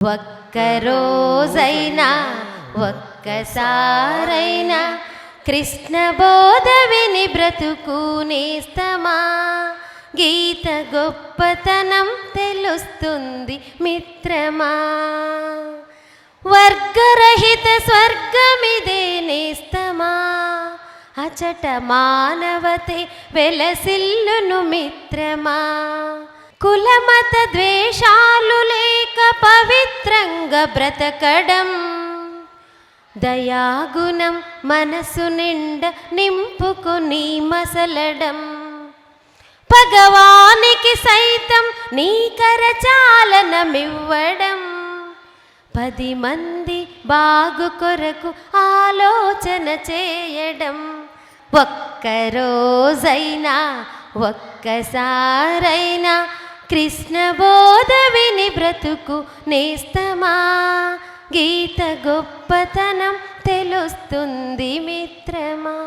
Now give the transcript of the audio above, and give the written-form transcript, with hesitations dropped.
ఒక్కరోజైనా ఒక్కసారైనా కృష్ణ బోధ విని బ్రతుకు నేస్తమా. గీత గొప్పతనం తెలుస్తుంది మిత్రమా. వర్గరహిత స్వర్గమిదే నేస్తమా. అచట మానవతే వెలసిల్లును మిత్రమా. కులమత ద్వేషాలు లేక పవిత్రంగా బ్రతకడం, దయాగుణం మనసు నిండా నింపుకుని మసలడం, భగవానికి సైతం నీ కరచాలనమివ్వడం, 10 మంది బాగు కొరకు ఆలోచన చేయడం. ఒక్కరోజైనా ఒక్కసారైనా కృష్ణ బోధ విని బ్రతుకు నేస్తమా. గీత గొప్పతనం తెలుస్తుంది మిత్రమా.